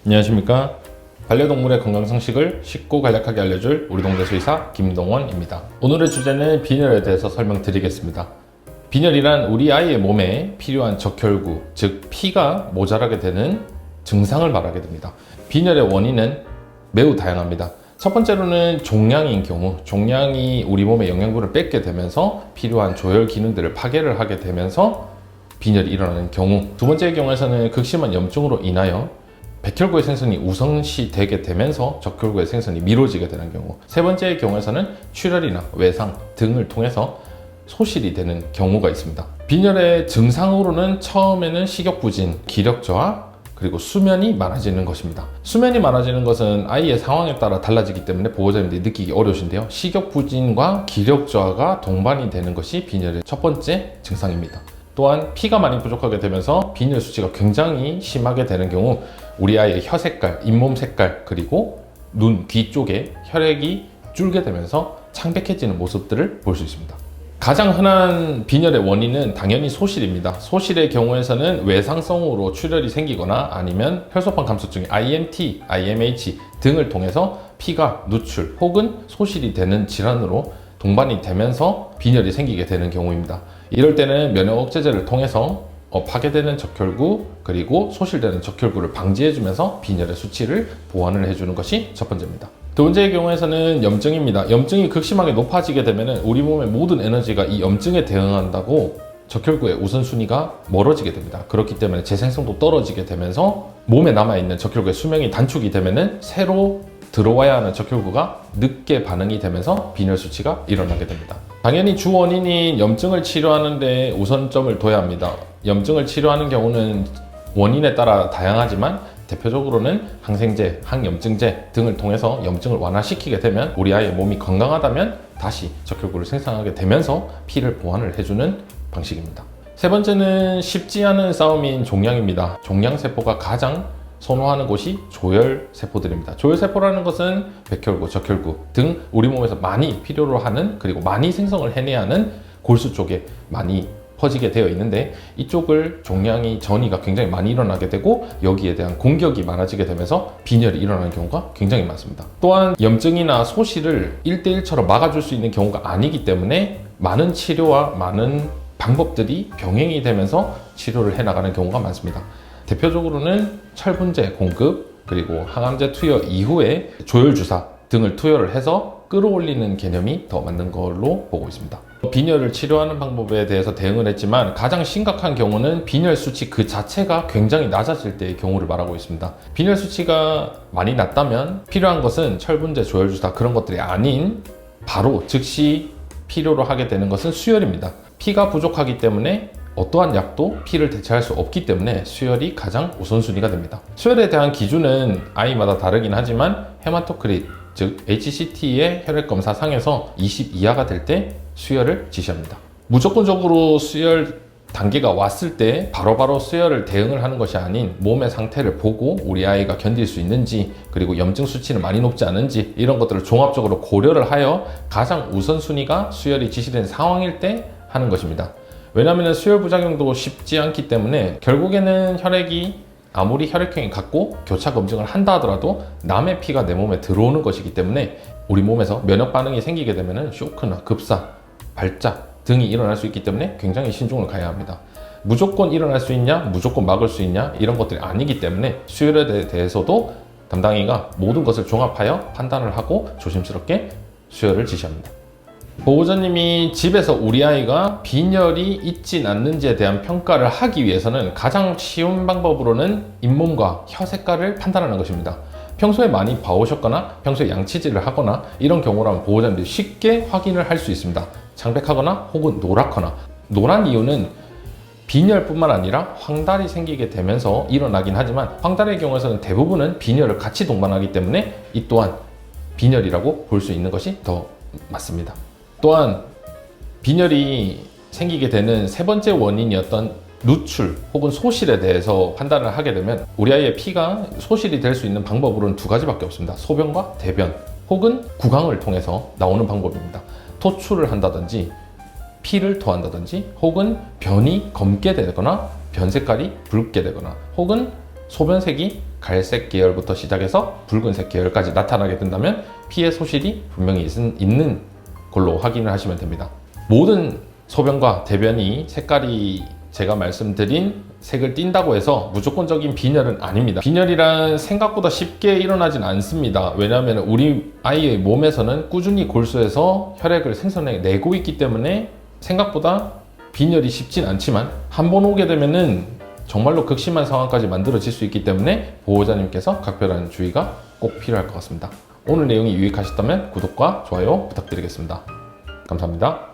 안녕하십니까. 반려동물의 건강상식을 쉽고 간략하게 알려줄 우리 동네 수의사 김동원입니다. 오늘의 주제는 빈혈에 대해서 설명드리겠습니다. 빈혈이란 우리 아이의 몸에 필요한 적혈구, 즉 피가 모자라게 되는 증상을 말하게 됩니다. 빈혈의 원인은 매우 다양합니다. 첫 번째로는 종양인 경우, 종양이 우리 몸에 영양분을 뺏게 되면서 필요한 조혈 기능들을 파괴를 하게 되면서 빈혈이 일어나는 경우, 두 번째의 경우에서는 극심한 염증으로 인하여 백혈구의 생성이 우선시되게 되면서 적혈구의 생성이 미뤄지게 되는 경우, 세 번째의 경우에서는 출혈이나 외상 등을 통해서 소실이 되는 경우가 있습니다. 빈혈의 증상으로는 처음에는 식욕부진, 기력저하, 그리고 수면이 많아지는 것입니다. 수면이 많아지는 것은 아이의 상황에 따라 달라지기 때문에 보호자님들이 느끼기 어려우신데요. 식욕부진과 기력저하가 동반이 되는 것이 빈혈의 첫 번째 증상입니다. 또한 피가 많이 부족하게 되면서 빈혈 수치가 굉장히 심하게 되는 경우 우리 아이의 혀 색깔, 잇몸 색깔, 그리고 눈, 귀 쪽에 혈액이 줄게 되면서 창백해지는 모습들을 볼 수 있습니다. 가장 흔한 빈혈의 원인은 당연히 소실입니다. 소실의 경우에서는 외상성으로 출혈이 생기거나 아니면 혈소판 감소증 IMT, IMH 등을 통해서 피가 누출 혹은 소실이 되는 질환으로 동반이 되면서 빈혈이 생기게 되는 경우입니다. 이럴 때는 면역 억제제를 통해서 파괴되는 적혈구 그리고 소실되는 적혈구를 방지해주면서 빈혈의 수치를 보완을 해주는 것이 첫 번째입니다. 두 번째의 경우에서는 염증입니다. 염증이 극심하게 높아지게 되면 우리 몸의 모든 에너지가 이 염증에 대응한다고 적혈구의 우선순위가 멀어지게 됩니다. 그렇기 때문에 재생성도 떨어지게 되면서 몸에 남아있는 적혈구의 수명이 단축이 되면 새로 들어와야 하는 적혈구가 늦게 반응이 되면서 빈혈 수치가 일어나게 됩니다. 당연히 주 원인인 염증을 치료하는 데 우선점을 둬야 합니다. 염증을 치료하는 경우는 원인에 따라 다양하지만 대표적으로는 항생제, 항염증제 등을 통해서 염증을 완화시키게 되면 우리 아이의 몸이 건강하다면 다시 적혈구를 생성하게 되면서 피를 보완을 해주는 방식입니다. 세 번째는 쉽지 않은 싸움인 종양입니다. 종양세포가 가장 선호하는 곳이 조혈세포들입니다. 조혈세포라는 것은 백혈구, 적혈구 등 우리 몸에서 많이 필요로 하는 그리고 많이 생성을 해내야 하는 골수 쪽에 많이 퍼지게 되어 있는데 이쪽을 종양이 전이가 굉장히 많이 일어나게 되고 여기에 대한 공격이 많아지게 되면서 빈혈이 일어나는 경우가 굉장히 많습니다. 또한 염증이나 소실을 1대1처럼 막아줄 수 있는 경우가 아니기 때문에 많은 치료와 많은 방법들이 병행이 되면서 치료를 해나가는 경우가 많습니다. 대표적으로는 철분제 공급 그리고 항암제 투여 이후에 조혈주사 등을 투여를 해서 끌어올리는 개념이 더 맞는 걸로 보고 있습니다. 빈혈을 치료하는 방법에 대해서 대응을 했지만 가장 심각한 경우는 빈혈 수치 그 자체가 굉장히 낮아질 때의 경우를 말하고 있습니다. 빈혈 수치가 많이 낮다면 필요한 것은 철분제, 조혈주사 그런 것들이 아닌 바로 즉시 필요로 하게 되는 것은 수혈입니다. 피가 부족하기 때문에 어떠한 약도 피를 대체할 수 없기 때문에 수혈이 가장 우선순위가 됩니다. 수혈에 대한 기준은 아이마다 다르긴 하지만 헤마토크릿, 즉 HCT의 혈액검사상에서 20 이하가 될 때 수혈을 지시합니다. 무조건적으로 수혈 단계가 왔을 때 바로바로 수혈을 대응을 하는 것이 아닌 몸의 상태를 보고 우리 아이가 견딜 수 있는지 그리고 염증 수치는 많이 높지 않은지 이런 것들을 종합적으로 고려를 하여 가장 우선순위가 수혈이 지시된 상황일 때 하는 것입니다. 왜냐하면 수혈 부작용도 쉽지 않기 때문에 결국에는 혈액이 아무리 혈액형이 같고 교차 검증을 한다 하더라도 남의 피가 내 몸에 들어오는 것이기 때문에 우리 몸에서 면역 반응이 생기게 되면 쇼크나 급사, 발작 등이 일어날 수 있기 때문에 굉장히 신중을 가야 합니다. 무조건 일어날 수 있냐, 무조건 막을 수 있냐 이런 것들이 아니기 때문에 수혈에 대해서도 담당이가 모든 것을 종합하여 판단을 하고 조심스럽게 수혈을 지시합니다. 보호자님이 집에서 우리 아이가 빈혈이 있진 않는지에 대한 평가를 하기 위해서는 가장 쉬운 방법으로는 잇몸과 혀 색깔을 판단하는 것입니다. 평소에 많이 봐오셨거나 평소에 양치질을 하거나 이런 경우라면 보호자님들이 쉽게 확인을 할 수 있습니다. 창백하거나 혹은 노랗거나, 노란 이유는 빈혈뿐만 아니라 황달이 생기게 되면서 일어나긴 하지만 황달의 경우에서는 대부분은 빈혈을 같이 동반하기 때문에 이 또한 빈혈이라고 볼 수 있는 것이 더 맞습니다. 또한 빈혈이 생기게 되는 세 번째 원인이었던 누출 혹은 소실에 대해서 판단을 하게 되면 우리 아이의 피가 소실이 될 수 있는 방법으로는 두 가지밖에 없습니다. 소변과 대변 혹은 구강을 통해서 나오는 방법입니다. 토출을 한다든지 피를 토한다든지 혹은 변이 검게 되거나 변 색깔이 붉게 되거나 혹은 소변색이 갈색 계열부터 시작해서 붉은색 계열까지 나타나게 된다면 피해 소실이 분명히 있는 걸로 확인을 하시면 됩니다. 모든 소변과 대변이 색깔이 제가 말씀드린 색을 띈다고 해서 무조건적인 빈혈은 아닙니다. 빈혈이란 생각보다 쉽게 일어나진 않습니다. 왜냐하면 우리 아이의 몸에서는 꾸준히 골수에서 혈액을 생성해내고 있기 때문에 생각보다 빈혈이 쉽진 않지만 한 번 오게 되면은 정말로 극심한 상황까지 만들어질 수 있기 때문에 보호자님께서 각별한 주의가 꼭 필요할 것 같습니다. 오늘 내용이 유익하셨다면 구독과 좋아요 부탁드리겠습니다. 감사합니다.